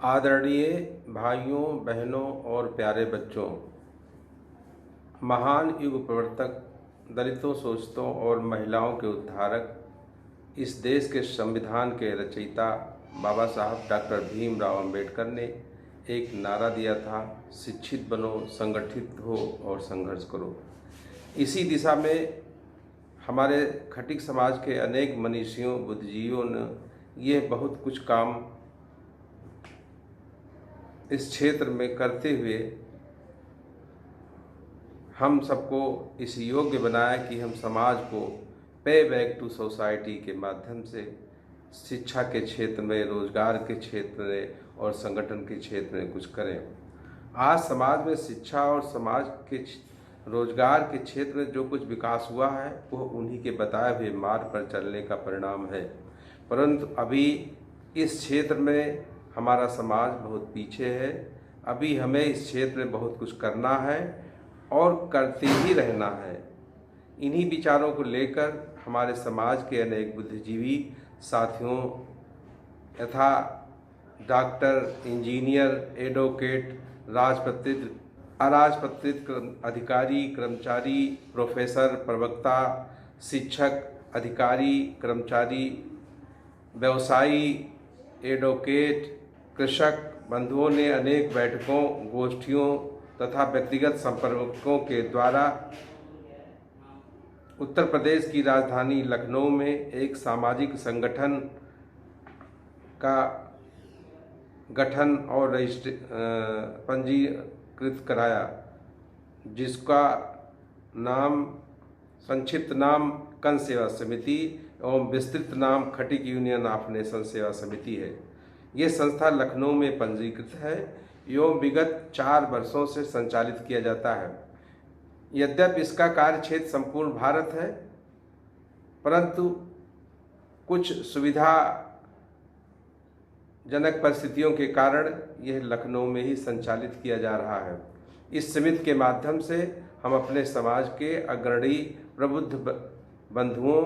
आदरणीय भाइयों, बहनों और प्यारे बच्चों, महान युग प्रवर्तक, दलितों, शोषितों और महिलाओं के उद्धारक, इस देश के संविधान के रचयिता बाबा साहब डॉक्टर भीमराव अंबेडकर ने एक नारा दिया था, शिक्षित बनो, संगठित हो और संघर्ष करो। इसी दिशा में हमारे खटिक समाज के अनेक मनीषियों, बुद्धिजीवियों ने यह बहुत कुछ काम इस क्षेत्र में करते हुए हम सबको इस योग्य बनाया कि हम समाज को पे बैक टू सोसाइटी के माध्यम से शिक्षा के क्षेत्र में, रोजगार के क्षेत्र में और संगठन के क्षेत्र में कुछ करें। आज समाज में शिक्षा और समाज के रोजगार के क्षेत्र में जो कुछ विकास हुआ है वह उन्हीं के बताए हुए मार्ग पर चलने का परिणाम है, परंतु अभी इस क्षेत्र में हमारा समाज बहुत पीछे है। अभी हमें इस क्षेत्र में बहुत कुछ करना है और करते ही रहना है। इन्हीं विचारों को लेकर हमारे समाज के अनेक बुद्धिजीवी साथियों यथा डॉक्टर, इंजीनियर, एडवोकेट, राजपत्रित, अराजपत्रित अधिकारी, कर्मचारी, प्रोफेसर, प्रवक्ता, शिक्षक, अधिकारी, कर्मचारी, व्यवसायी, एडवोकेट, कृषक बंधुओं ने अनेक बैठकों, गोष्ठियों तथा व्यक्तिगत संपर्कों के द्वारा उत्तर प्रदेश की राजधानी लखनऊ में एक सामाजिक संगठन का गठन और पंजीकृत कराया, जिसका नाम, संक्षिप्त नाम कन सेवा समिति एवं विस्तृत नाम खटिक यूनियन ऑफ नेशन सेवा समिति है। ये संस्था लखनऊ में पंजीकृत है एवं विगत 4 वर्षों से संचालित किया जाता है। यद्यपि इसका कार्य क्षेत्र संपूर्ण भारत है, परंतु कुछ सुविधाजनक परिस्थितियों के कारण यह लखनऊ में ही संचालित किया जा रहा है। इस समिति के माध्यम से हम अपने समाज के अग्रणी प्रबुद्ध बंधुओं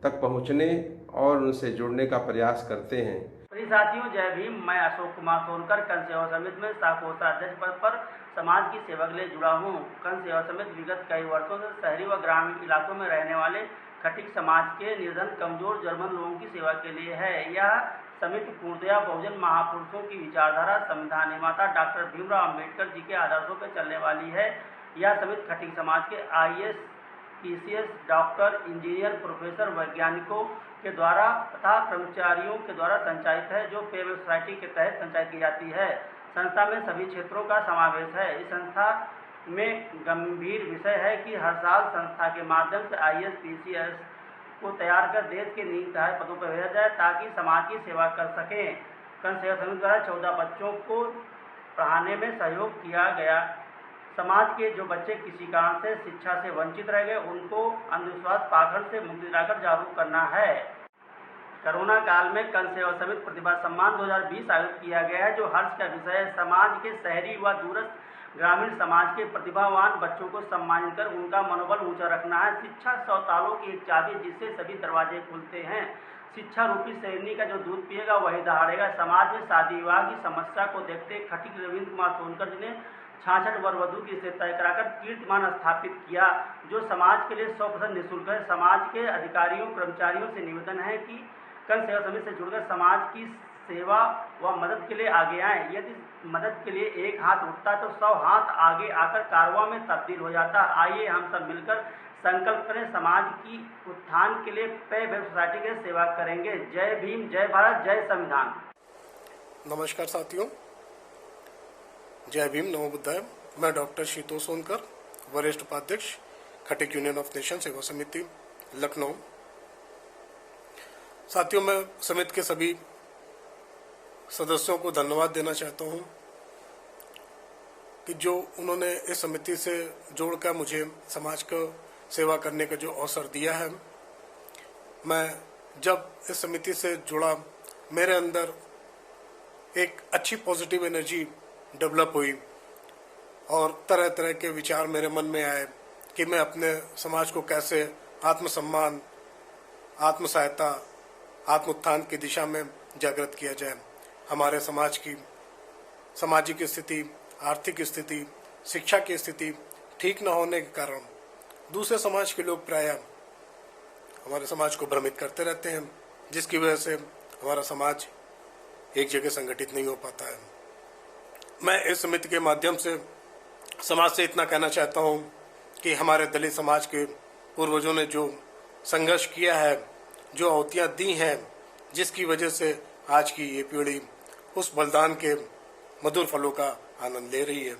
तक पहुंचने और उनसे जुड़ने का प्रयास करते हैं। साथियों, जय भीम। मैं अशोक कुमार सोनकर कन सेवा समिति में कोषाध्यक्ष पद पर समाज की सेवा के लिए जुड़ा हूँ। कन सेवा समिति विगत कई वर्षों से शहरी व ग्रामीण इलाकों में रहने वाले खटिक समाज के निर्धन, कमजोर, जरूरतमंद लोगों की सेवा के लिए है। यह समिति पूर्णतया बहुजन महापुरुषों की विचारधारा, संविधान निर्माता डॉक्टर भीमराव अंबेडकर जी के आदर्शों पर चलने वाली है। यह समिति खटिक समाज के IAS, PCS, doctor, engineer, professor, वैज्ञानिकों के द्वारा तथा कर्मचारियों के द्वारा संचालित है, जो पे सोसाइटी के तहत संचालित की जाती है। संस्था में सभी क्षेत्रों का समावेश है। इस संस्था में गंभीर विषय है कि हर साल संस्था के माध्यम से IAS, PCS को तैयार कर देश के नीतिधारक पदों पर भेजा जाए ताकि समाज की सेवा कर सकें। कन सेवा समिति द्वारा 14 बच्चों को पढ़ाने में सहयोग किया गया। समाज के जो बच्चे किसी कारण से शिक्षा से वंचित रह गए, उनको अंधविश्वास, पाखंड से मुक्ति दिलाकर जागरूक करना है। कोरोना काल में कन सेवा समिति प्रतिभा सम्मान 2020 आयोजित किया गया है, जो हर्ष का विषय है। समाज के शहरी व दूरस्थ ग्रामीण समाज के प्रतिभावान बच्चों को सम्मानित कर उनका मनोबल ऊंचा रखना है। शिक्षा 100 तालों की एक चाबी, जिससे सभी दरवाजे खुलते हैं। शिक्षा रूपी शेरनी का जो दूध पिएगा वही दहाड़ेगा। समाज में शादी विवाह की समस्या को देखते खटिक रविंद्र कुमार सोनकर जी ने 66 वर वधु की से तय कराकर कीर्तिमान स्थापित किया, जो समाज के लिए 100% निःशुल्क है। समाज के अधिकारियों, कर्मचारियों से निवेदन है कि कन सेवा समिति से जुड़कर समाज की सेवा व मदद के लिए आगे आएं। यदि मदद के लिए एक हाथ उठता है तो 100 हाथ आगे आकर कारवां में तब्दील हो जाता है। आइए हम सब मिलकर संकल्प करें, समाज की उत्थान के लिए पे बैक सोसाइटी की सेवा करेंगे। जय भीम, जय भारत, जय संविधान। नमस्कार साथियों, जय भीम, नमो बुद्धाय। मैं डॉक्टर शीतोष सोनकर, वरिष्ठ उपाध्यक्ष, खटिक यूनियन ऑफ नेशन सेवा समिति, लखनऊ। साथियों, मैं समिति के सभी सदस्यों को धन्यवाद देना चाहता हूं कि जो उन्होंने इस समिति से जोड़कर मुझे समाज को सेवा करने का जो अवसर दिया है। मैं जब इस समिति से जुड़ा, मेरे अंदर एक अच्छी पॉजिटिव एनर्जी डेवलप हुई और तरह तरह के विचार मेरे मन में आए कि मैं अपने समाज को कैसे आत्मसम्मान, आत्म सहायता, आत्म उत्थान की दिशा में जागृत किया जाए। हमारे समाज की सामाजिक स्थिति, आर्थिक स्थिति, शिक्षा की स्थिति ठीक न होने के कारण दूसरे समाज के लोग प्रायः हमारे समाज को भ्रमित करते रहते हैं, जिसकी वजह से हमारा समाज एक जगह संगठित नहीं हो पाता है। मैं इस समिति के माध्यम से समाज से इतना कहना चाहता हूं कि हमारे दलित समाज के पूर्वजों ने जो संघर्ष किया है, जो आहुतियां दी हैं, जिसकी वजह से आज की ये पीढ़ी उस बलिदान के मधुर फलों का आनंद ले रही है।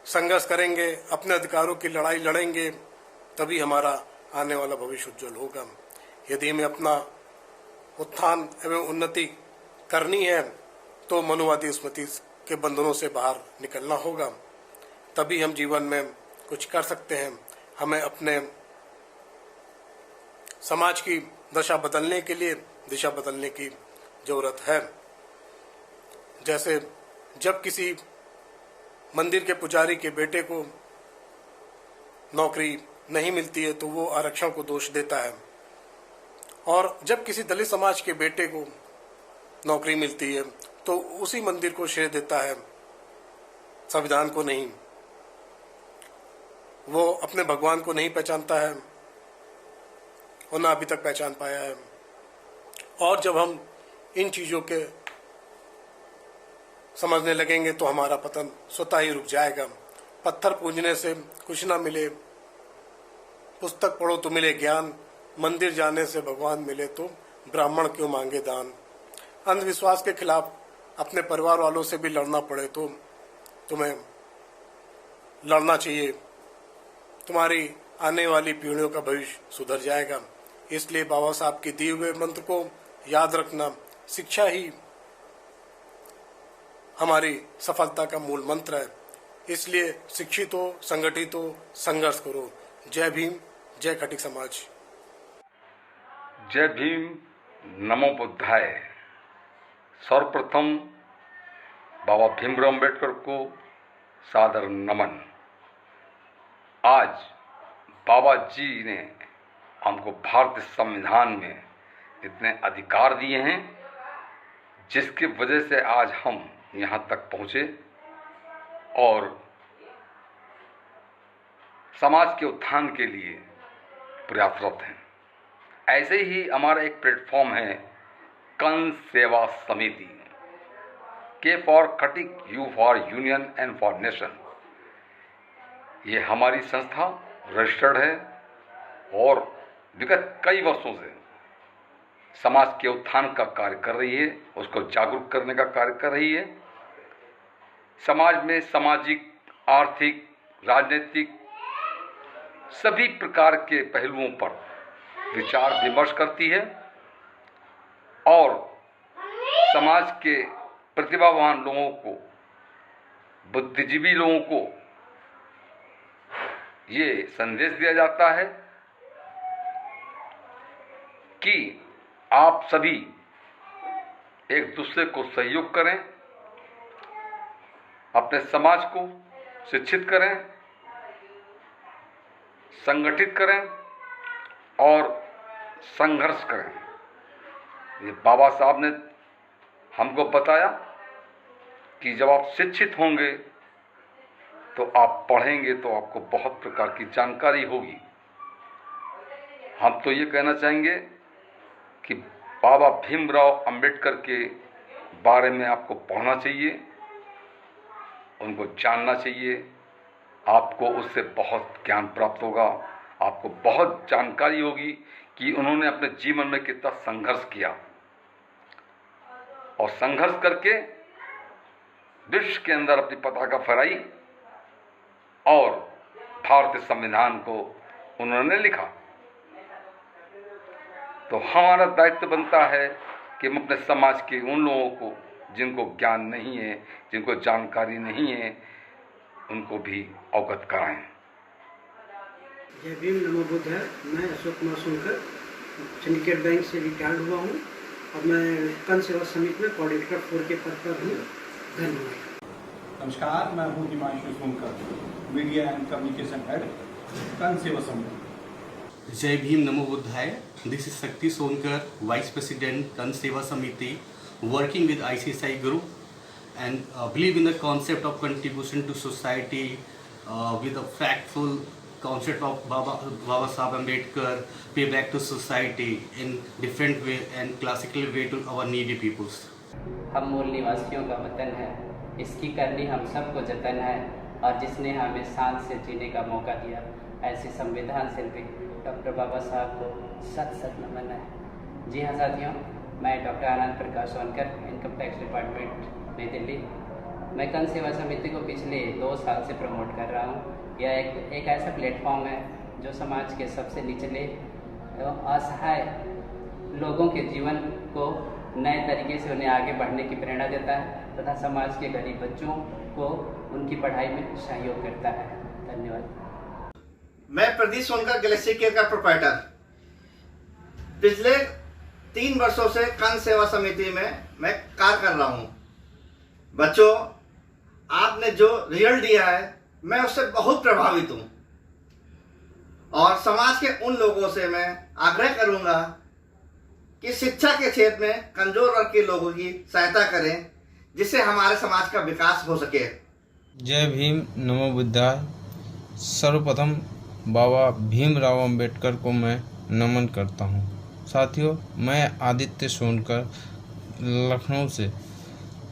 संघर्ष करेंगे, अपने अधिकारों की लड़ाई लड़ेंगे, तभी हमारा आने वाला भविष्य उज्जवल होगा। यदि हमें अपना उत्थान एवं उन्नति करनी है तो मनुवादी स्मृति के बंधनों से बाहर निकलना होगा, तभी हम जीवन में कुछ कर सकते हैं। हमें अपने समाज की दशा बदलने के लिए दिशा बदलने की जरूरत है। जैसे जब किसी मंदिर के पुजारी के बेटे को नौकरी नहीं मिलती है तो वो आरक्षण को दोष देता है, और जब किसी दलित समाज के बेटे को नौकरी मिलती है तो उसी मंदिर को श्रेय देता है, संविधान को नहीं। वो अपने भगवान को नहीं पहचानता है और ना अभी तक पहचान पाया है। और जब हम इन चीजों के समझने लगेंगे तो हमारा पतन स्वतः ही रुक जाएगा। पत्थर पूजने से कुछ ना मिले, पुस्तक पढ़ो तो मिले ज्ञान, मंदिर जाने से भगवान मिले तो ब्राह्मण क्यों मांगे दान। अंधविश्वास के खिलाफ अपने परिवार वालों से भी लड़ना पड़े तो तुम्हें लड़ना चाहिए, तुम्हारी आने वाली पीढ़ियों का भविष्य सुधर जाएगा। इसलिए बाबा साहब के दिए हुए मंत्र को याद रखना, शिक्षा ही हमारी सफलता का मूल मंत्र है। इसलिए शिक्षित हो, संगठित हो, संघर्ष करो। जय भीम, जय खटिक समाज। जय भीम, नमो बुद्धाय। सर्वप्रथम बाबा भीमराव अम्बेडकर को सादर नमन। आज बाबा जी ने हमको भारतीय संविधान में इतने अधिकार दिए हैं जिसकी वजह से आज हम यहाँ तक पहुँचे और समाज के उत्थान के लिए प्रयासरत हैं। ऐसे ही हमारा एक प्लेटफॉर्म है कन सेवा समिति, के for Khatik, you for union and for nation. ये हमारी संस्था रजिस्टर्ड है और विगत कई वर्षों से समाज के उत्थान का कार्य कर रही है, उसको जागरूक करने का कार्य कर रही है। समाज में सामाजिक, आर्थिक, राजनीतिक सभी प्रकार के पहलुओं पर विचार विमर्श करती है और समाज के प्रतिभावान लोगों को, बुद्धिजीवी लोगों को ये संदेश दिया जाता है कि आप सभी एक दूसरे को सहयोग करें, अपने समाज को शिक्षित करें, संगठित करें और संघर्ष करें। ये बाबा साहब ने हमको बताया कि जब आप शिक्षित होंगे तो आप पढ़ेंगे तो आपको बहुत प्रकार की जानकारी होगी। हम तो ये कहना चाहेंगे कि बाबा भीमराव अंबेडकर के बारे में आपको पढ़ना चाहिए, उनको जानना चाहिए। आपको उससे बहुत ज्ञान प्राप्त होगा, आपको बहुत जानकारी होगी कि उन्होंने अपने जीवन में कितना संघर्ष किया और संघर्ष करके विश्व के अंदर अपनी पताका फहराई और भारतीय संविधान को उन्होंने लिखा। तो हमारा दायित्व बनता है कि हम अपने समाज के उन लोगों को जिनको ज्ञान नहीं है, जिनको जानकारी नहीं है, उनको भी अवगत कराएं। जय भीम, नमो बुद्धाय। मैं अशोक कुमार सोनकर सिंडिकेट बैंक से रिटायर्ड हुआ हूँ और मैं कन सेवा समिति में कोऑर्डिनेटर 4 के पद पर हूँ। धन्यवाद। नमस्कार, मैं हूँ Himanshu Sonkar, media and communication head, कन सेवा समिति। जय भीम, नमो बुद्धाय। दिस इज शक्ति सोनकर, वाइस प्रेसिडेंट कन सेवा समिति, working with ICSI group and believe in the concept of contribution to society with a factful concept of Baba Saheb Ambedkar, pay back to society in different way and classical way to our needy peoples. हम मूल निवासियों का वतन है, इसकी करनी हम सबको जतन है, और जिसने हमें शान से जीने का मौका दिया, ऐसे संविधान शिल्पी डॉक्टर बाबा साहब को सत सत नमन है। जी हाँ साथियों, मैं doctor Anand Prakash Sonkar, income tax department नई दिल्ली। मैं कन सेवा समिति को पिछले 2 साल से प्रमोट कर रहा हूँ। यह एक ऐसा प्लेटफॉर्म है जो समाज के सबसे निचले एवं असहाय लोगों के जीवन को नए तरीके से उन्हें आगे बढ़ने की प्रेरणा देता है तथा समाज के गरीब बच्चों को उनकी पढ़ाई में सहयोग करता है। धन्यवाद। मैं प्रदीप सोनकर गैलेक्सी केयर का प्रोप्राइटर पिछले 3 वर्षों से कन सेवा समिति में मैं कार्य कर रहा हूं। बच्चों, आपने जो रिजल्ट दिया है मैं उससे बहुत प्रभावित हूं और समाज के उन लोगों से मैं आग्रह करूंगा कि शिक्षा के क्षेत्र में कमजोर वर्ग के लोगों की सहायता करें, जिससे हमारे समाज का विकास हो सके। जय भीम, नमो बुद्धाय। सर्वप्रथम बाबा भीमराव अंबेडकर को मैं नमन करता हूँ। साथियों, मैं आदित्य सोनकर लखनऊ से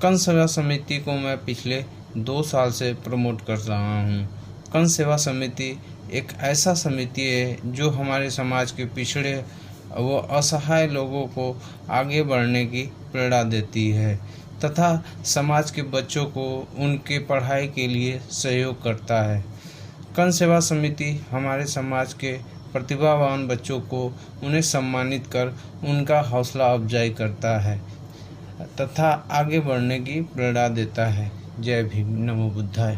कन सेवा समिति को मैं पिछले 2 साल से प्रमोट कर रहा हूँ। कन सेवा समिति एक ऐसा समिति है जो हमारे समाज के पिछड़े व असहाय लोगों को आगे बढ़ने की प्रेरणा देती है तथा समाज के बच्चों को उनके पढ़ाई के लिए सहयोग करता है। कन सेवा समिति हमारे समाज के प्रतिभावान बच्चों को उन्हें सम्मानित कर उनका हौसला अफजाई करता है तथा आगे बढ़ने की प्रेरणा देता है। जय भीम, नमो बुद्धाय।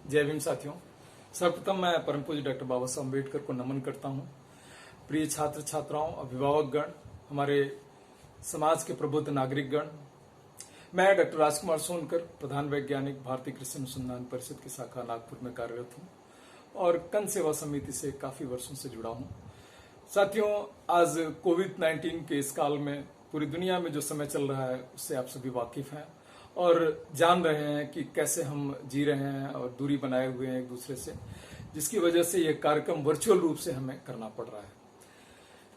जय भीम साथियों, सर्वप्रथम मैं परम पूज्य डॉक्टर बाबा साहब अम्बेडकर को नमन करता हूं। प्रिय छात्र छात्राओं, अभिभावक गण, हमारे समाज के प्रबुद्ध नागरिक गण, मैं डॉक्टर राजकुमार सोनकर, प्रधान वैज्ञानिक, भारतीय कृषि अनुसंधान परिषद की शाखा नागपुर में कार्यरत हूं और कन सेवा समिति से काफी वर्षों से जुड़ा हूं। साथियों, आज कोविड-19 के इस काल में पूरी दुनिया में जो समय चल रहा है उससे आप सभी वाकिफ हैं और जान रहे हैं कि कैसे हम जी रहे हैं और दूरी बनाए हुए हैं एक दूसरे से, जिसकी वजह से ये कार्यक्रम वर्चुअल रूप से हमें करना पड़ रहा है।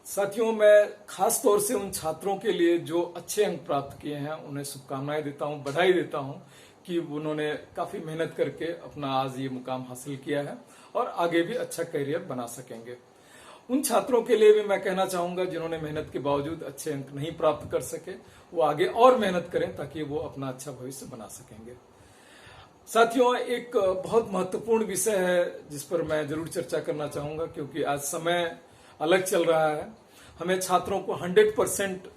साथियों, मैं खास तौर से उन छात्रों के लिए जो अच्छे अंक प्राप्त किए हैं उन्हें शुभकामनाएं देता हूं, बधाई देता हूं कि उन्होंने काफी मेहनत करके अपना आज ये मुकाम हासिल किया है और आगे भी अच्छा करियर बना सकेंगे। उन छात्रों के लिए भी मैं कहना चाहूंगा जिन्होंने मेहनत के बावजूद अच्छे अंक नहीं प्राप्त कर सके, वो आगे और मेहनत करें ताकि वो अपना अच्छा भविष्य बना सकेंगे। साथियों, एक बहुत महत्वपूर्ण विषय है जिस पर मैं जरूर चर्चा करना चाहूंगा, क्योंकि आज समय अलग चल रहा है। हमें छात्रों को 100%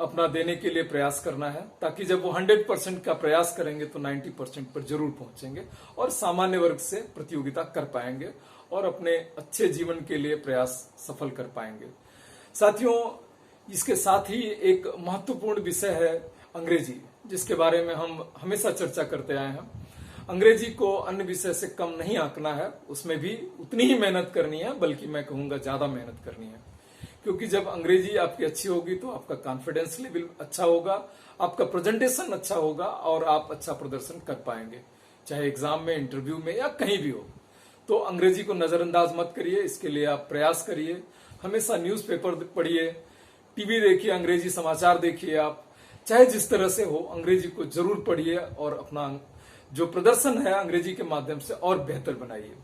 अपना देने के लिए प्रयास करना है, ताकि जब वो 100% का प्रयास करेंगे तो 90% पर जरूर पहुंचेंगे और सामान्य वर्ग से प्रतियोगिता कर पाएंगे और अपने अच्छे जीवन के लिए प्रयास सफल कर पाएंगे। साथियों, इसके साथ ही एक महत्वपूर्ण विषय है अंग्रेजी, जिसके बारे में हम हमेशा चर्चा करते आए हैं। अंग्रेजी को अन्य विषय से कम नहीं आंकना है, उसमें भी उतनी ही मेहनत करनी है, बल्कि मैं कहूंगा ज्यादा मेहनत करनी है। क्योंकि जब अंग्रेजी आपकी अच्छी होगी तो आपका कॉन्फिडेंस लेवल अच्छा होगा, आपका प्रेजेंटेशन अच्छा होगा और आप अच्छा प्रदर्शन कर पाएंगे, चाहे एग्जाम में, इंटरव्यू में या कहीं भी हो। तो अंग्रेजी को नजरअंदाज मत करिए, इसके लिए आप प्रयास करिए। हमेशा न्यूज़पेपर पढ़िए, टीवी देखिए, अंग्रेजी समाचार देखिए, आप चाहे जिस तरह से हो अंग्रेजी को जरूर पढ़िए और अपना जो प्रदर्शन है अंग्रेजी के माध्यम से और बेहतर बनाइए।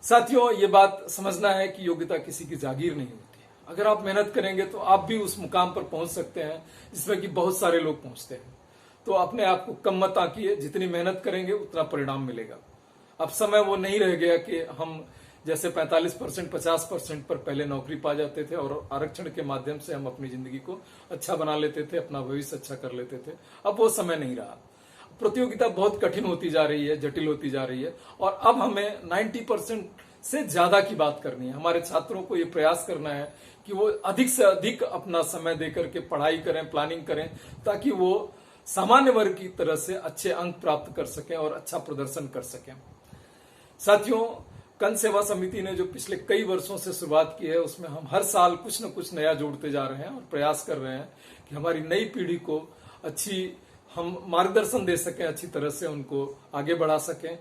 साथियों, ये बात समझना है कि योग्यता किसी की जागीर नहीं होती। अगर आप मेहनत करेंगे तो आप भी उस मुकाम पर पहुंच सकते हैं जिसमें कि बहुत सारे लोग पहुंचते हैं। तो अपने आप को कम मत आंकिए, जितनी मेहनत करेंगे उतना परिणाम मिलेगा। अब समय वो नहीं रह गया कि हम जैसे 45%, 50% पर पहले नौकरी पा जाते थे और आरक्षण के माध्यम से हम अपनी जिंदगी को अच्छा बना लेते थे, अपना भविष्य अच्छा कर लेते थे। अब वो समय नहीं रहा। प्रतियोगिता बहुत कठिन होती जा रही है, जटिल होती जा रही है और अब हमें 90% से ज्यादा की बात करनी है। हमारे छात्रों को ये प्रयास करना है कि वो अधिक से अधिक अपना समय देकर के पढ़ाई करें, प्लानिंग करें, ताकि वो सामान्य वर्ग की तरह से अच्छे अंक प्राप्त कर सकें और अच्छा प्रदर्शन कर सकें। साथियों, कन सेवा समिति ने जो पिछले कई वर्षों से शुरुआत की है, उसमें हम हर साल कुछ न कुछ नया जोड़ते जा रहे हैं और प्रयास कर रहे हैं कि हमारी नई पीढ़ी को अच्छी हम मार्गदर्शन दे सकें, अच्छी तरह से उनको आगे बढ़ा सकें।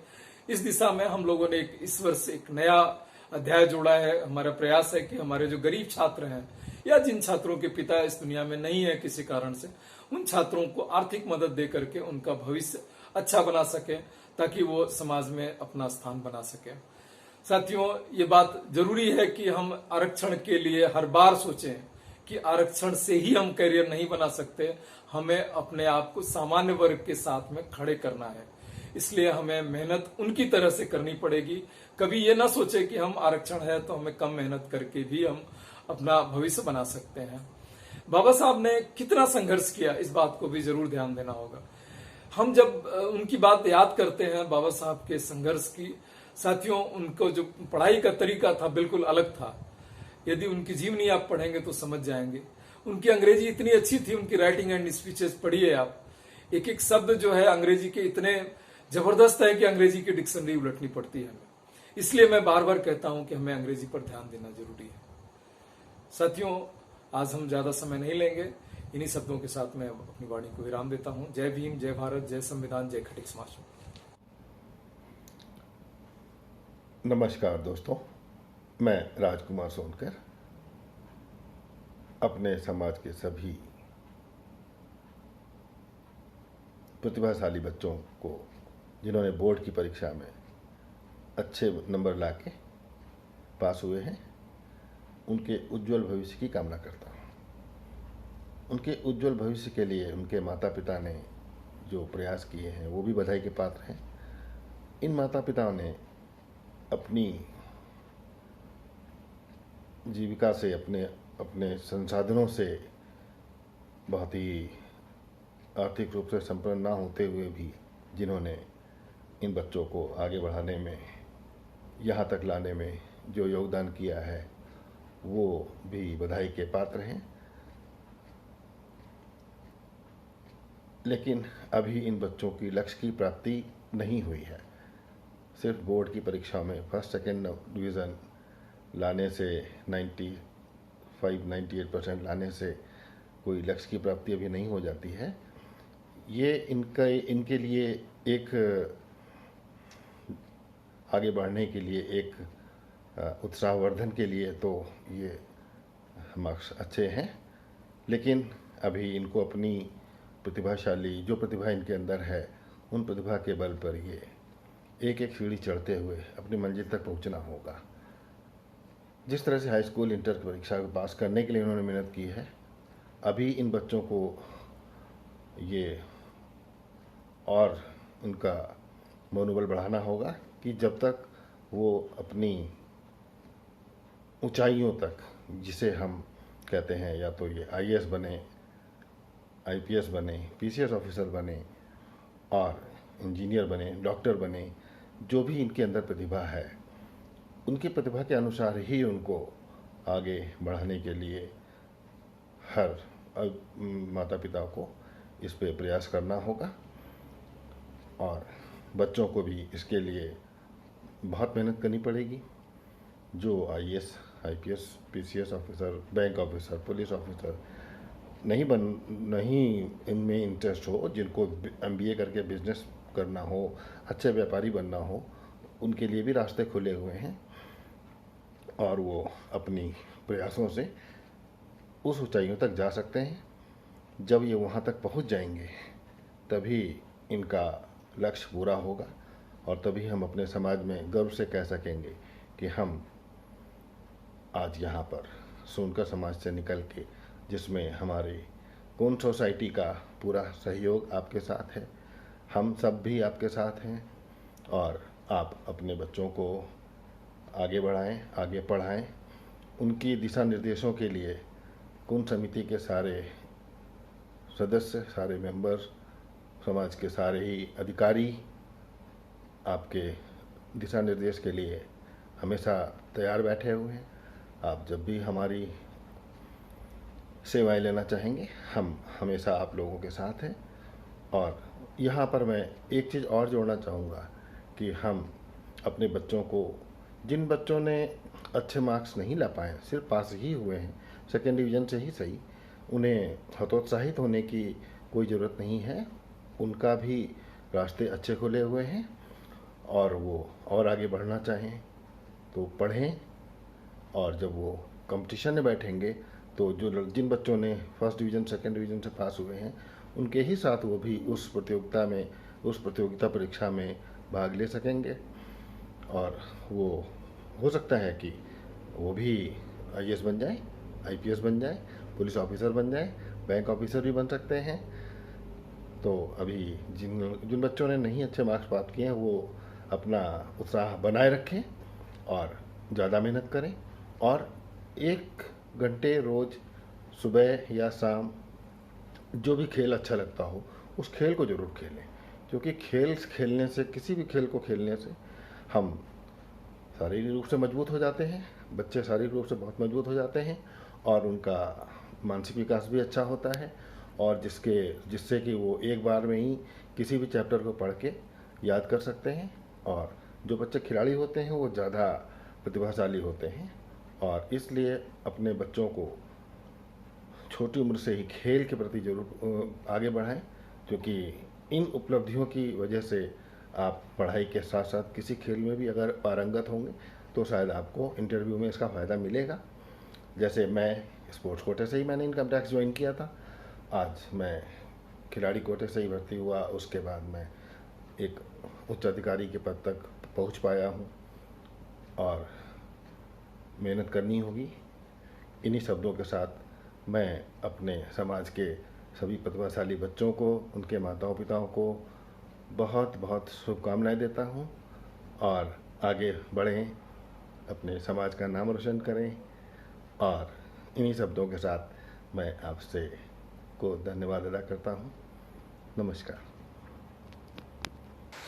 इस दिशा में हम लोगों ने इस वर्ष एक नया अध्याय जोड़ा है। हमारा प्रयास है कि हमारे जो गरीब छात्र हैं या जिन छात्रों के पिता इस दुनिया में नहीं है किसी कारण से, उन छात्रों को आर्थिक मदद दे करके उनका भविष्य अच्छा बना सके, ताकि वो समाज में अपना स्थान बना सके। साथियों, ये बात जरूरी है कि हम आरक्षण के लिए हर बार सोचें कि आरक्षण से ही हम करियर नहीं बना सकते, हमें अपने आप को सामान्य वर्ग के साथ में खड़े करना है। इसलिए हमें मेहनत उनकी तरह से करनी पड़ेगी। कभी ये ना सोचे कि हम आरक्षण है तो हमें कम मेहनत करके भी हम अपना भविष्य बना सकते हैं। बाबा साहब ने कितना संघर्ष किया, इस बात को भी जरूर ध्यान देना होगा। हम जब उनकी बात याद करते हैं, बाबा साहब के संघर्ष की, साथियों, उनको जो पढ़ाई का तरीका था बिल्कुल अलग था। यदि उनकी जीवनी आप पढ़ेंगे तो समझ जाएंगे। उनकी अंग्रेजी इतनी अच्छी थी, उनकी राइटिंग एंड स्पीचेस पढ़िए आप, एक एक शब्द जो है अंग्रेजी के इतने जबरदस्त है कि अंग्रेजी की डिक्शनरी उलटनी पड़ती है हमें। इसलिए मैं बार बार कहता हूं कि हमें अंग्रेजी पर ध्यान देना जरूरी है। साथियों, आज हम ज्यादा समय नहीं लेंगे। इन्हीं शब्दों के साथ मैं अपनी वाणी को विराम देता हूं। जय भीम, जय भारत, जय संविधान, जय खटीक समाज। नमस्कार दोस्तों, मैं राजकुमार सोनकर अपने समाज के सभी प्रतिभाशाली बच्चों को, जिन्होंने बोर्ड की परीक्षा में अच्छे नंबर लाके पास हुए हैं, उनके उज्जवल भविष्य की कामना करता हूँ। उनके उज्जवल भविष्य के लिए उनके माता पिता ने जो प्रयास किए हैं वो भी बधाई के पात्र हैं। इन माता पिताओं ने अपनी जीविका से, अपने संसाधनों से बहुत ही आर्थिक रूप से संपन्न ना होते हुए भी जिन्होंने इन बच्चों को आगे बढ़ाने में, यहाँ तक लाने में जो योगदान किया है, वो भी बधाई के पात्र हैं। लेकिन अभी इन बच्चों की लक्ष्य की प्राप्ति नहीं हुई है। सिर्फ बोर्ड की परीक्षाओं में फर्स्ट सेकंड डिवीज़न लाने से 95-98% लाने से कोई लक्ष्य की प्राप्ति अभी नहीं हो जाती है। ये इनके लिए एक आगे बढ़ने के लिए, एक उत्साहवर्धन के लिए तो ये मार्क्स अच्छे हैं, लेकिन अभी इनको अपनी प्रतिभाशाली जो प्रतिभा इनके अंदर है, उन प्रतिभा के बल पर ये एक एक सीढ़ी चढ़ते हुए अपनी मंजिल तक पहुंचना होगा। जिस तरह से हाई स्कूल, इंटर की परीक्षा को पास करने के लिए उन्होंने मेहनत की है, अभी इन बच्चों को ये और उनका मनोबल बढ़ाना होगा कि जब तक वो अपनी ऊंचाइयों तक जिसे हम कहते हैं या तो ये IAS बने, IPS बने, PCS ऑफिसर बने और इंजीनियर बने, डॉक्टर बने, जो भी इनके अंदर प्रतिभा है उनकी प्रतिभा के अनुसार ही उनको आगे बढ़ाने के लिए हर माता पिता को इस पे प्रयास करना होगा और बच्चों को भी इसके लिए बहुत मेहनत करनी पड़ेगी। जो IAS, IPS, PCS officer, bank officer, police officer नहीं इनमें इंटरेस्ट हो, जिनको MBA करके बिजनेस करना हो, अच्छे व्यापारी बनना हो, उनके लिए भी रास्ते खुले हुए हैं और वो अपनी प्रयासों से उस ऊंचाइयों तक जा सकते हैं। जब ये वहाँ तक पहुँच जाएंगे तभी इनका लक्ष्य पूरा होगा और तभी हम अपने समाज में गर्व से कह सकेंगे कि हम आज यहाँ पर सोनकर समाज से निकल के, जिसमें हमारे कौन सोसाइटी का पूरा सहयोग आपके साथ है, हम सब भी आपके साथ हैं और आप अपने बच्चों को आगे बढ़ाएं, आगे पढ़ाएं। उनकी दिशा निर्देशों के लिए कुंभ समिति के सारे सदस्य, सारे मेंबर, समाज के सारे ही अधिकारी आपके दिशा निर्देश के लिए हमेशा तैयार बैठे हुए हैं। आप जब भी हमारी सेवाएं लेना चाहेंगे हम हमेशा आप लोगों के साथ हैं। और यहाँ पर मैं एक चीज़ और जोड़ना चाहूँगा कि हम अपने बच्चों को, जिन बच्चों ने अच्छे मार्क्स नहीं ला पाए, सिर्फ पास ही हुए हैं, सेकेंड डिवीज़न से ही सही, उन्हें हतोत्साहित होने की कोई ज़रूरत नहीं है। उनका भी रास्ते अच्छे खुले हुए हैं और वो और आगे बढ़ना चाहें तो पढ़ें और जब वो कंपटीशन में बैठेंगे तो जिन बच्चों ने फर्स्ट डिवीज़न, सेकेंड डिवीज़न से पास हुए हैं उनके ही साथ वो भी उस प्रतियोगिता परीक्षा में भाग ले सकेंगे और वो हो सकता है कि वो भी IAS बन जाए, IPS बन जाए, पुलिस ऑफिसर बन जाए, बैंक ऑफिसर भी बन सकते हैं। तो अभी जिन बच्चों ने नहीं अच्छे मार्क्स प्राप्त किए हैं वो अपना उत्साह बनाए रखें और ज़्यादा मेहनत करें और 1 घंटे रोज़ सुबह या शाम जो भी खेल अच्छा लगता हो उस खेल को ज़रूर खेलें, क्योंकि खेल खेलने से, किसी भी खेल को खेलने से हम शारीरिक रूप से मजबूत हो जाते हैं, बच्चे शारीरिक रूप से बहुत मजबूत हो जाते हैं और उनका मानसिक विकास भी अच्छा होता है और जिससे कि वो एक बार में ही किसी भी चैप्टर को पढ़ के याद कर सकते हैं। और जो बच्चे खिलाड़ी होते हैं वो ज़्यादा प्रतिभाशाली होते हैं और इसलिए अपने बच्चों को छोटी उम्र से ही खेल के प्रति जरूर आगे बढ़ाएं, क्योंकि इन उपलब्धियों की वजह से आप पढ़ाई के साथ साथ किसी खेल में भी अगर पारंगत होंगे तो शायद आपको इंटरव्यू में इसका फ़ायदा मिलेगा। जैसे मैं स्पोर्ट्स कोटे से ही मैंने इनकम टैक्स ज्वाइन किया था, आज मैं खिलाड़ी कोटे से ही भर्ती हुआ, उसके बाद मैं एक उच्च अधिकारी के पद तक पहुंच पाया हूं और मेहनत करनी होगी। इन्हीं शब्दों के साथ मैं अपने समाज के सभी प्रतिभाशाली बच्चों को, उनके माताओं पिताओं को बहुत बहुत शुभकामनाएं देता हूं और आगे बढ़ें, अपने समाज का नाम रोशन करें। और इन्हीं शब्दों के साथ मैं आपसे को धन्यवाद अदा करता हूं। नमस्कार।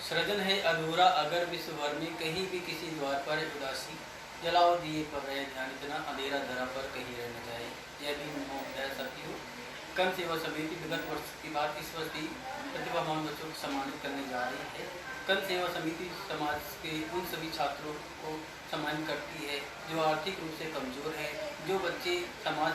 सृजन है अधूरा अगर विश्व भर में कहीं भी किसी द्वार पर उदासी, जलाओ दिए पर रहे ध्यान इतना अंधेरा धरा पर कहीं रह न जाए। यह भी है साथियों, कम सेवा समिति विगत वर्ष की बात इस वर्ष की प्रतिभावान बच्चों को सम्मानित करने जा रही है। कम सेवा समिति समाज के उन सभी छात्रों को सम्मानित करती है जो आर्थिक रूप से कमजोर है, जो बच्चे समाज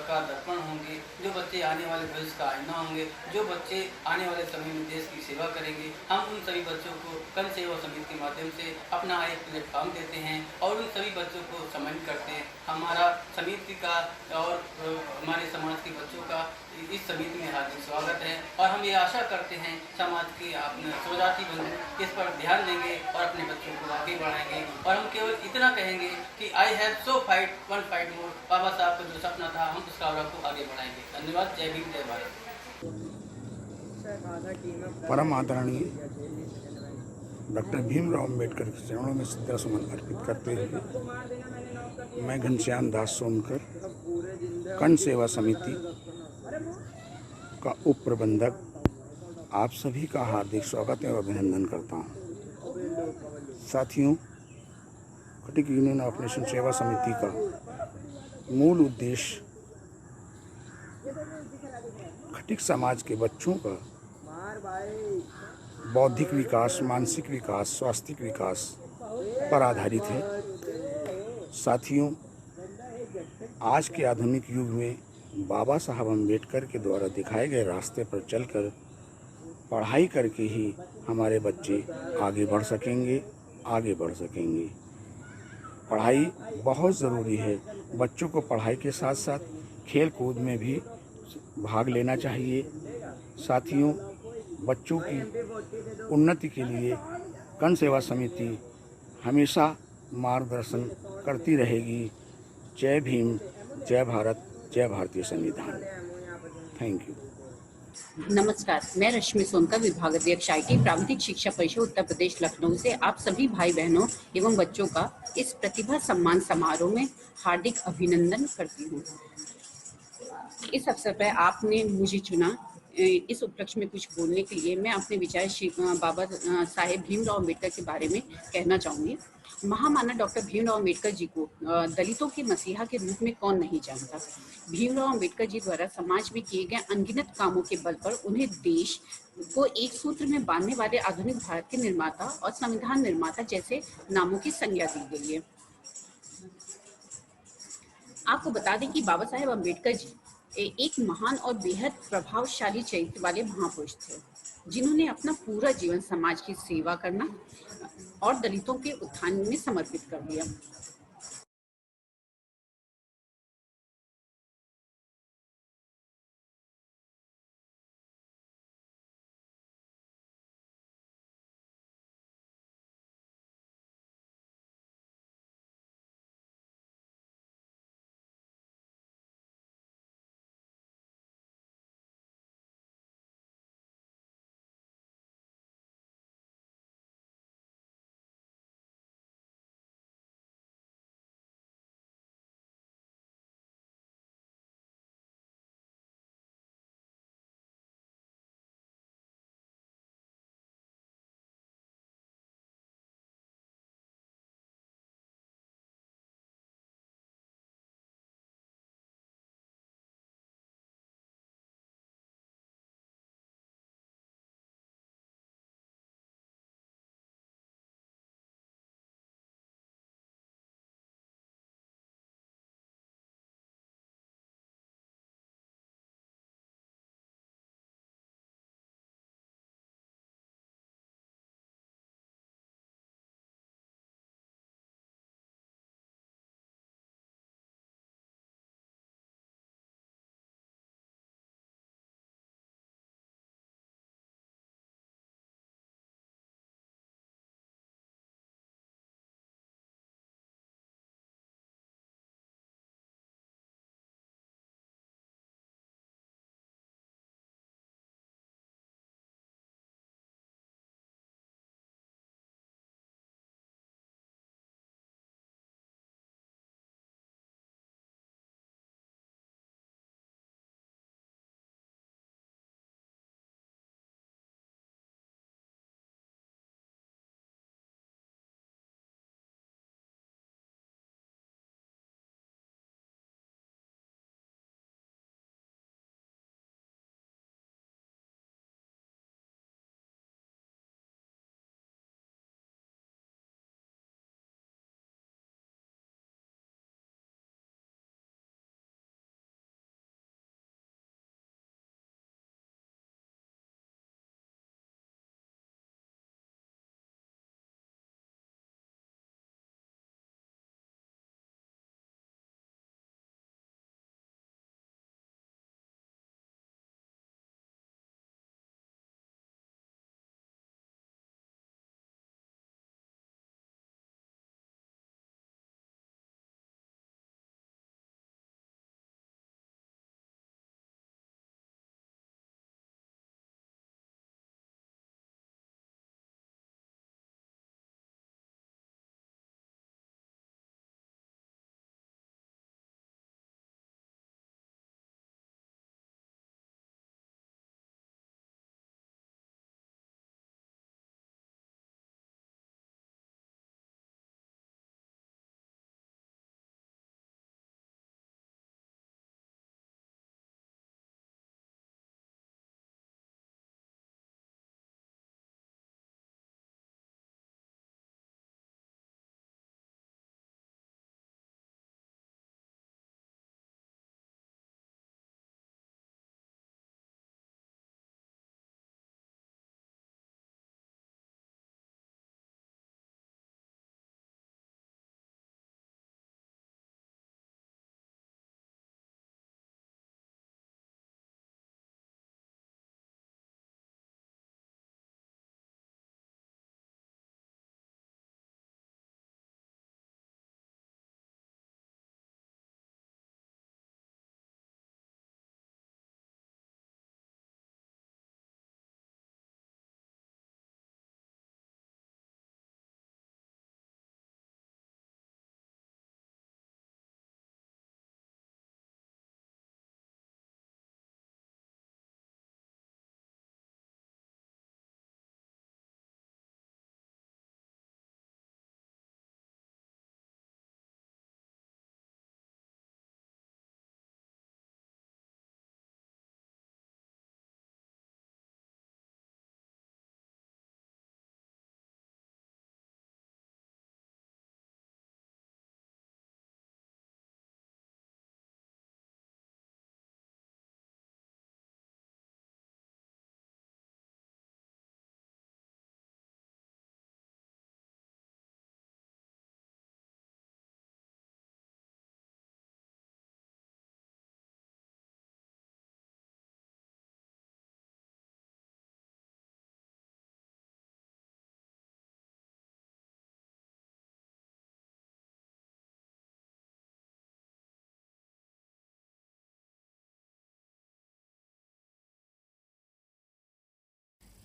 का दर्पण होंगे, जो बच्चे आने वाले भविष्य का आईना होंगे, जो बच्चे आने वाले समय में देश की सेवा करेंगे। हम उन सभी बच्चों को कम सेवा समिति के माध्यम से अपना एक प्लेटफॉर्म देते हैं और उन सभी बच्चों को सम्मानित करते हैं। हमारा समिति का और हमारे समाज के बच्चों का इस समिति में हार्दिक स्वागत है और हम ये आशा करते हैं समाज के अपने स्वजाति बंधु इस पर ध्यान देंगे और अपने बच्चों को आगे बढ़ाएंगे। और हम केवल इतना कहेंगे कि I have so fight one fight more, Baba Saheb का जो सपना था हम उस कावड़ा को आगे बढ़ाएंगे। धन्यवाद। जय भीम, जय भारत। परम आदरणीय डॉक्टर भीमराव अम्बेडकर के चरणों में श्रद्धा सुमन अर्पित करते हुए मैं घनश्याम दास सोनकर कर्ण सेवा समिति का उप प्रबंधक आप सभी का हार्दिक स्वागत एवं अभिनंदन करता हूँ। साथियों, खटिक यूनियन ऑफ नेशन सेवा समिति का मूल उद्देश्य खटिक समाज के बच्चों का बौद्धिक विकास, मानसिक विकास, स्वास्थ्यिक विकास पर आधारित है। साथियों, आज के आधुनिक युग में बाबा साहब अम्बेडकर के द्वारा दिखाए गए रास्ते पर चलकर पढ़ाई करके ही हमारे बच्चे आगे बढ़ सकेंगे। पढ़ाई बहुत ज़रूरी है। बच्चों को पढ़ाई के साथ साथ खेल कूद में भी भाग लेना चाहिए। साथियों, बच्चों की उन्नति के लिए कर्ण सेवा समिति हमेशा मार्गदर्शन करती रहेगी। जय भीम, जय भारत, जय भारतीय संविधान। Thank you. नमस्कार, मैं रश्मि सोनकर, विभाग अध्यक्ष IT, प्राविधिक शिक्षा परिषद उत्तर प्रदेश लखनऊ से आप सभी भाई बहनों एवं बच्चों का इस प्रतिभा सम्मान समारोह में हार्दिक अभिनंदन करती हूँ। इस अवसर पर आपने मुझे चुना इस उपलक्ष्य में कुछ बोलने के लिए। मैं अपने विचार बाबा साहेब भीमराव अम्बेडकर के बारे में कहना चाहूँगी। महामानव डॉक्टर भीमराव अम्बेडकर जी को दलितों के मसीहा के रूप में कौन नहीं जानता। भीमराव अम्बेडकर जी द्वारा समाज में किए गए अनगिनत कामों के बल पर उन्हें देश को एक सूत्र में बांधने वाले आधुनिक भारत के निर्माता और संविधान निर्माता जैसे नामों की संज्ञा दी गई है। आपको बता दें कि बाबा साहेब अम्बेडकर जी एक महान और बेहद प्रभावशाली चरित्र वाले महापुरुष थे, जिन्होंने अपना पूरा जीवन समाज की सेवा करना और दलितों के उत्थान में समर्पित कर दिया।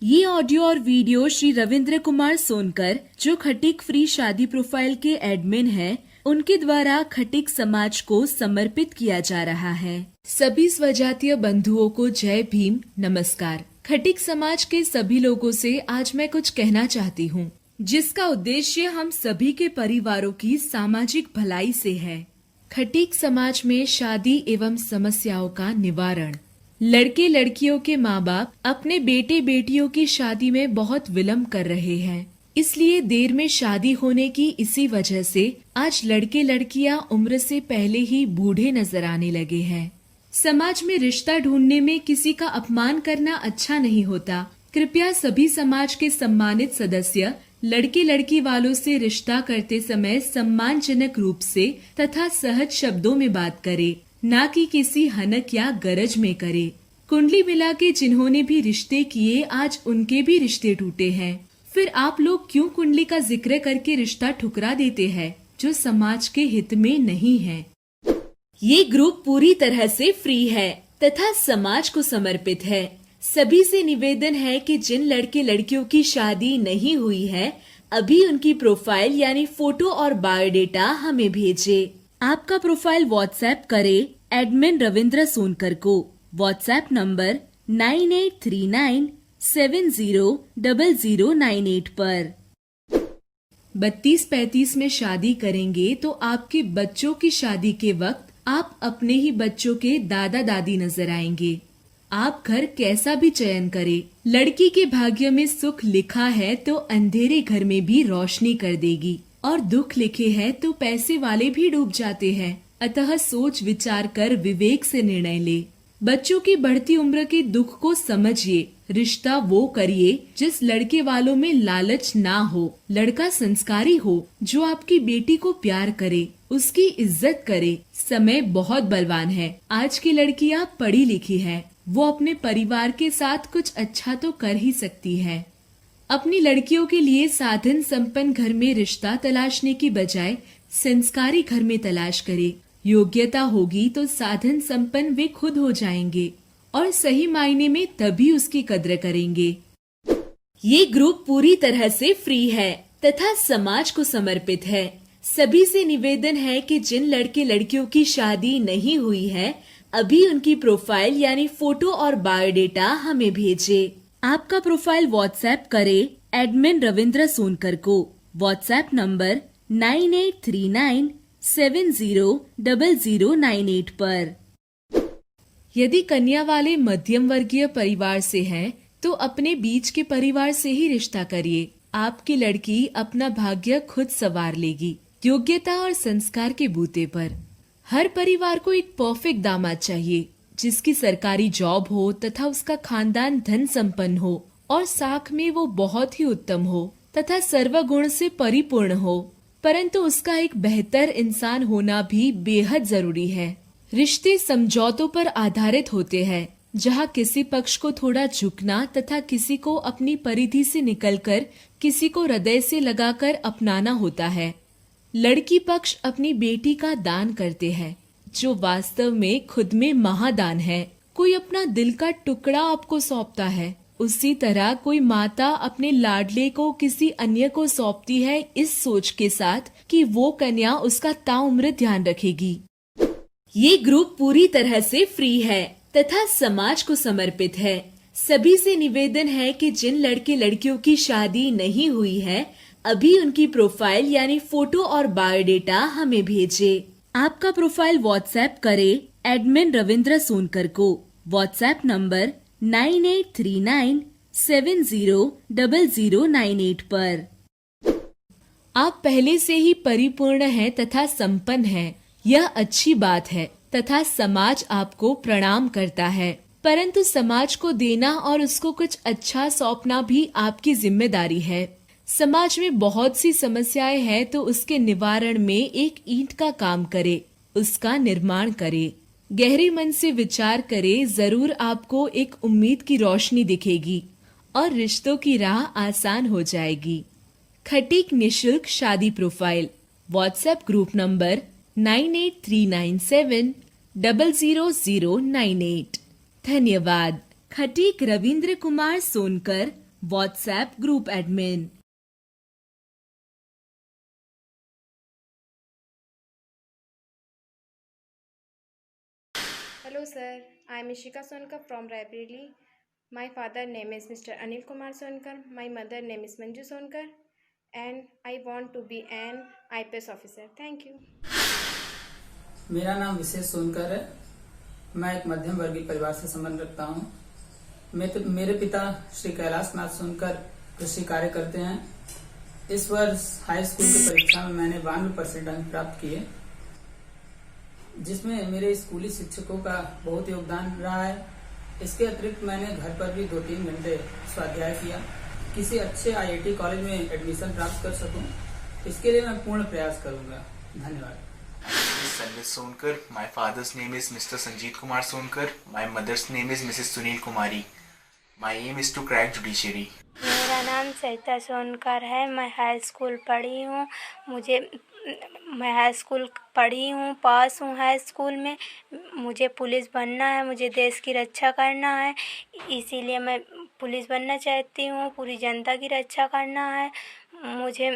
ये ऑडियो और वीडियो श्री रविंद्र कुमार सोनकर, जो खटीक फ्री शादी प्रोफाइल के एडमिन हैं, उनके द्वारा खटीक समाज को समर्पित किया जा रहा है। सभी स्वजातीय बंधुओं को जय भीम, नमस्कार। खटीक समाज के सभी लोगों से आज मैं कुछ कहना चाहती हूँ, जिसका उद्देश्य हम सभी के परिवारों की सामाजिक भलाई से है। खटीक समाज में शादी एवं समस्याओं का निवारण। लड़के लड़कियों के माँ बाप अपने बेटे बेटियों की शादी में बहुत विलम्ब कर रहे हैं, इसलिए देर में शादी होने की इसी वजह से आज लड़के लड़कियां उम्र से पहले ही बूढ़े नजर आने लगे हैं। समाज में रिश्ता ढूंढने में किसी का अपमान करना अच्छा नहीं होता। कृपया सभी समाज के सम्मानित सदस्य लड़के लड़की वालों से रिश्ता करते समय सम्मानजनक रूप से तथा सहज शब्दों में बात करें, ना कि किसी हनक या गरज में करे। कुंडली मिला के जिन्होंने भी रिश्ते किए, आज उनके भी रिश्ते टूटे हैं। फिर आप लोग क्यों कुंडली का जिक्र करके रिश्ता ठुकरा देते हैं, जो समाज के हित में नहीं है। ये ग्रुप पूरी तरह से फ्री है तथा समाज को समर्पित है। सभी से निवेदन है कि जिन लड़के लड़कियों की शादी नहीं हुई है, अभी उनकी प्रोफाइल यानी फोटो और बायोडेटा हमें भेजे। आपका प्रोफाइल व्हाट्सएप करें एडमिन रविंद्र सोनकर को। व्हाट्सएप नंबर 9839700098 पर। 32-35 में शादी करेंगे तो आपके बच्चों की शादी के वक्त आप अपने ही बच्चों के दादा दादी नजर आएंगे। आप घर कैसा भी चयन करें, लड़की के भाग्य में सुख लिखा है तो अंधेरे घर में भी रोशनी कर देगी, और दुख लिखे है तो पैसे वाले भी डूब जाते हैं। अतः सोच विचार कर विवेक से निर्णय ले। बच्चों की बढ़ती उम्र के दुख को समझिए। रिश्ता वो करिए जिस लड़के वालों में लालच ना हो, लड़का संस्कारी हो, जो आपकी बेटी को प्यार करे, उसकी इज्जत करे। समय बहुत बलवान है। आज की लड़कियां पढ़ी लिखी है, वो अपने परिवार के साथ कुछ अच्छा तो कर ही सकती है। अपनी लड़कियों के लिए साधन संपन्न घर में रिश्ता तलाशने की बजाय संस्कारी घर में तलाश करे। योग्यता होगी तो साधन संपन्न वे खुद हो जाएंगे और सही मायने में तभी उसकी कद्र करेंगे। ये ग्रुप पूरी तरह से फ्री है तथा समाज को समर्पित है। सभी से निवेदन है कि जिन लड़के लड़कियों की शादी नहीं हुई है, अभी उनकी प्रोफाइल यानी फोटो और बायोडेटा हमें भेजे। आपका प्रोफाइल व्हाट्सएप करें एडमिन रविंद्र सोनकर को। व्हाट्सएप नंबर 9839700098 पर। यदि कन्या वाले मध्यम वर्गीय परिवार से हैं, तो अपने बीच के परिवार से ही रिश्ता करिए। आपकी लड़की अपना भाग्य खुद संवार लेगी, योग्यता और संस्कार के बूते पर। हर परिवार को एक परफेक्ट दामाद चाहिए, जिसकी सरकारी जॉब हो तथा उसका खानदान धन संपन्न हो और साख में वो बहुत ही उत्तम हो तथा सर्वगुण से परिपूर्ण हो, परंतु उसका एक बेहतर इंसान होना भी बेहद जरूरी है। रिश्ते समझौतों पर आधारित होते हैं, जहाँ किसी पक्ष को थोड़ा झुकना तथा किसी को अपनी परिधि से निकलकर किसी को हृदय से लगाकर अपनाना होता है। लड़की पक्ष अपनी बेटी का दान करते हैं, जो वास्तव में खुद में महादान है। कोई अपना दिल का टुकड़ा आपको सौंपता है, उसी तरह कोई माता अपने लाडले को किसी अन्य को सौंपती है, इस सोच के साथ कि वो कन्या उसका ताउम्र ध्यान रखेगी। ये ग्रुप पूरी तरह से फ्री है तथा समाज को समर्पित है। सभी से निवेदन है कि जिन लड़के लड़कियों की शादी नहीं हुई है, अभी उनकी प्रोफाइल यानी फोटो और बायोडेटा हमें भेजे। आपका प्रोफाइल व्हाट्सएप करें एडमिन रविंद्र सोनकर को। व्हाट्सएप नंबर 9839700098 पर। आप पहले से ही परिपूर्ण हैं तथा संपन्न हैं, यह अच्छी बात है तथा समाज आपको प्रणाम करता है, परंतु समाज को देना और उसको कुछ अच्छा सौंपना भी आपकी जिम्मेदारी है। समाज में बहुत सी समस्याएं हैं, तो उसके निवारण में एक ईंट का काम करे, उसका निर्माण करे। गहरे मन से विचार करे, जरूर आपको एक उम्मीद की रोशनी दिखेगी और रिश्तों की राह आसान हो जाएगी। खटीक निशुल्क शादी प्रोफाइल। WhatsApp group number 9839700098। धन्यवाद। Khatik Ravindra Kumar Sonkar, WhatsApp Group Admin. Hello sir, I am Ishika Sonkar from Raebareli. My father name is Mr. Anil Kumar Sonkar. My mother name is Manju Sonkar, and I want to be an IPS officer. Thank you. मेरा नाम विशेष सोनकर है। मैं एक मध्यम वर्गीय परिवार से संबंध रखता हूँ। मेरे पिता श्री कैलाश नाथ सोनकर कृषि कार्य करते हैं। इस वर्ष हाई स्कूल की परीक्षा में मैंने 92% अंक प्राप्त किए, जिसमें मेरे स्कूली शिक्षकों का बहुत योगदान रहा है। इसके अतिरिक्त मैंने घर पर भी 2-3 घंटे स्वाध्याय किया, किसी अच्छे IIT कॉलेज में एडमिशन प्राप्त कर सकूं। इसके लिए मैं पूर्ण प्रयास करूंगा। धन्यवाद। Sanjit Sonkar. My father's name is Mr. Sanjeet Kumar Sonkar. My mother's name is Mrs. Sunil Kumari. My aim is to crack judiciary. मेरा नाम सरिता सोनकर है। मैं हाई स्कूल पढ़ी हूँ। मैं हाई स्कूल पढ़ी हूँ, पास हूँ हाई स्कूल में। मुझे पुलिस बनना है, मुझे देश की रक्षा करना है, इसीलिए मैं पुलिस बनना चाहती हूँ। पूरी जनता की रक्षा करना है, मुझे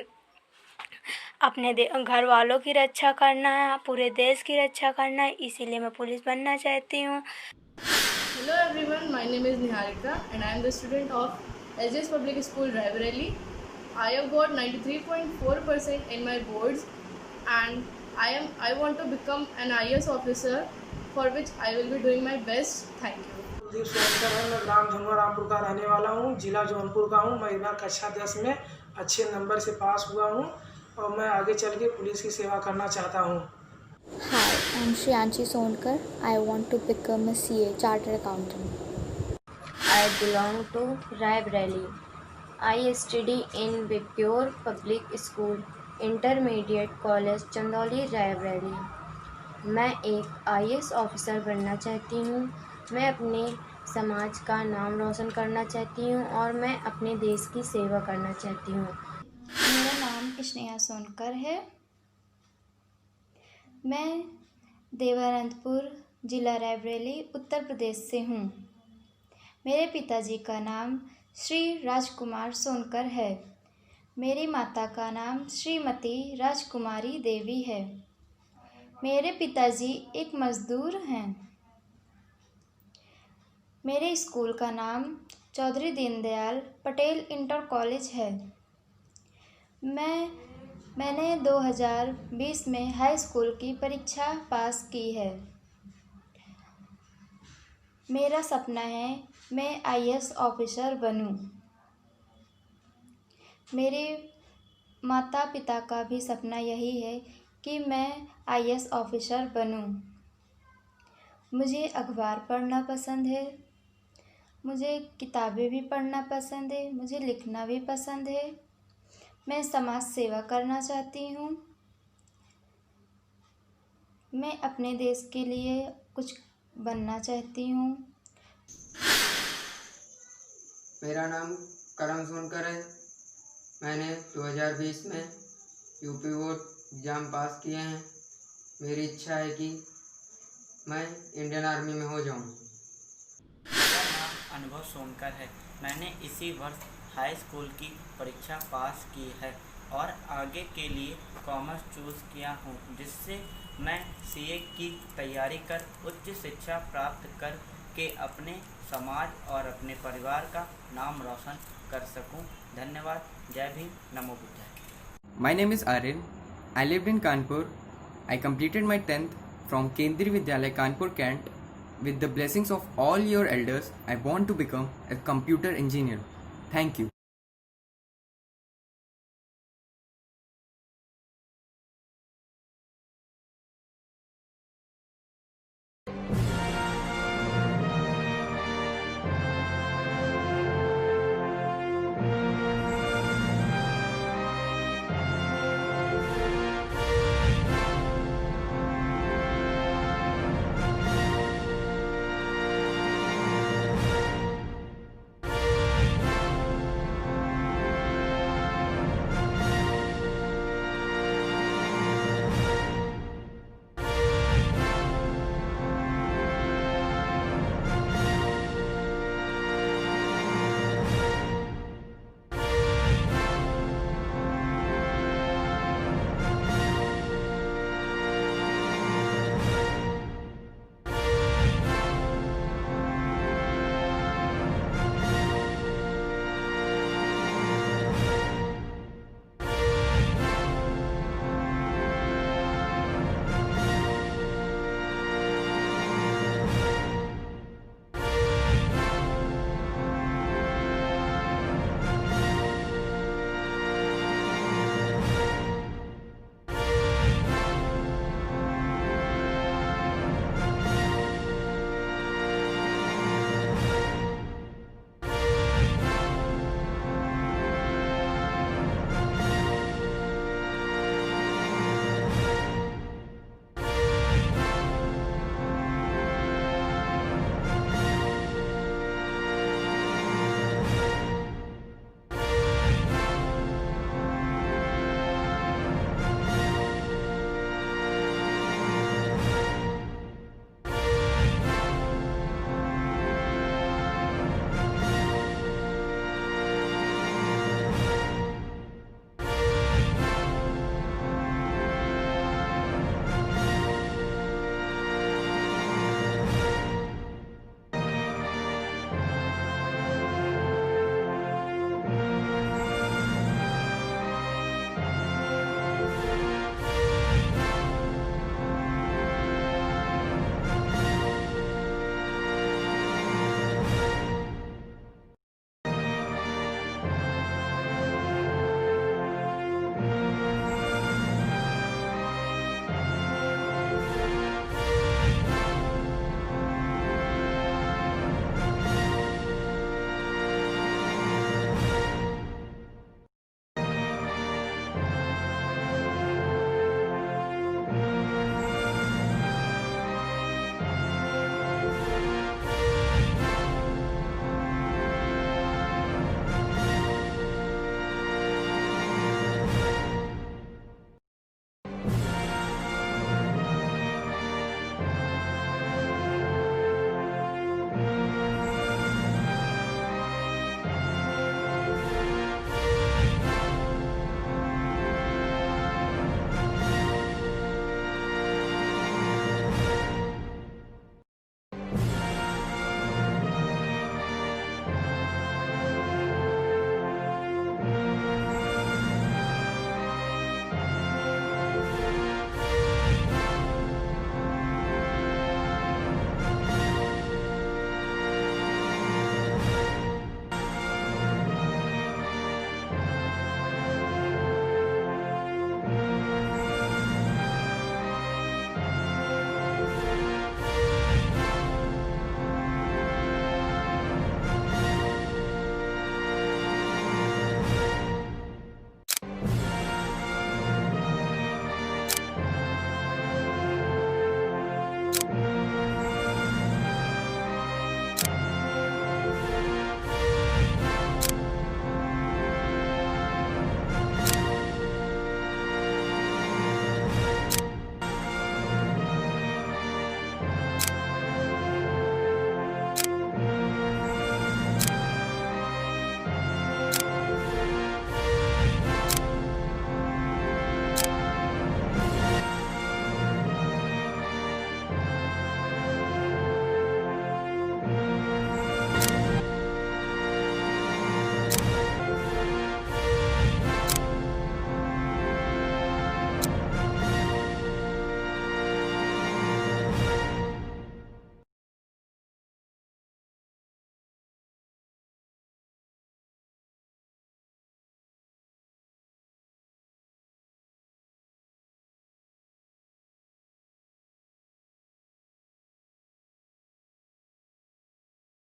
अपने घर वालों की रक्षा करना है, पूरे देश की रक्षा करना है, इसीलिए मैं पुलिस बनना चाहती हूँ। Hello everyone, my name is Niharika and I am the student of SGS Public School Raebareli. I have got 93.4% in my boards and I want to become an IAS officer, for which I will be doing my best. Thank you. Kuldeep Sonkar है। मैं ग्राम धनुआ रामपुर का रहने वाला हूँ, जिला जौनपुर का हूँ। मैं इस बार कक्षा 10 में अच्छे नंबर से पास हुआ हूँ और मैं आगे चल के पुलिस की सेवा करना चाहता हूँ। Hi, I'm Shriyanshi Sonkar. I want to become a CA, Chartered Accountant. I belong to Raebareli. I study in Vipure Public School, Intermediate College, Chandoli, Raebareli. मैं एक IAS ऑफिसर बनना चाहती हूँ। मैं अपने समाज का नाम रोशन करना चाहती हूँ और मैं अपने देश की सेवा करना चाहती हूँ। मेरा नाम स्नेहा सोनकर है। मैं देवानंदपुर, जिला रायबरेली, उत्तर प्रदेश से हूँ। मेरे पिताजी का नाम श्री राजकुमार सोनकर है। मेरी माता का नाम श्रीमती राजकुमारी देवी है। मेरे पिताजी एक मज़दूर हैं। मेरे स्कूल का नाम चौधरी दीनदयाल पटेल इंटर कॉलेज है। मैंने 2020 में हाई स्कूल की परीक्षा पास की है। मेरा सपना है मैं IAS ऑफिसर बनूं। मेरे माता पिता का भी सपना यही है कि मैं IAS ऑफिसर बनूं। मुझे अखबार पढ़ना पसंद है, मुझे किताबें भी पढ़ना पसंद है, मुझे लिखना भी पसंद है। मैं समाज सेवा करना चाहती हूँ। मैं अपने देश के लिए कुछ बनना चाहती हूँ। मेरा नाम करण सोनकर है। मैंने 2020 में यूपी बोर्ड एग्ज़ाम पास किए हैं। मेरी इच्छा है कि मैं इंडियन आर्मी में हो जाऊँ। मेरा नाम अनुभव सोनकर है। मैंने इसी वर्ष हाई स्कूल की परीक्षा पास की है और आगे के लिए कॉमर्स चूज़ किया हूँ, जिससे मैं CA की तैयारी कर उच्च शिक्षा प्राप्त कर के अपने समाज और अपने परिवार का नाम रोशन कर सकूँ। धन्यवाद। जय भीम, नमो बुद्धाय। My name is Aril. I lived in Kanpur. I completed my 10th from Kendriya Vidyalaya, Kanpur, Kent. With the blessings of all your elders, I want to become a computer engineer. Thank you.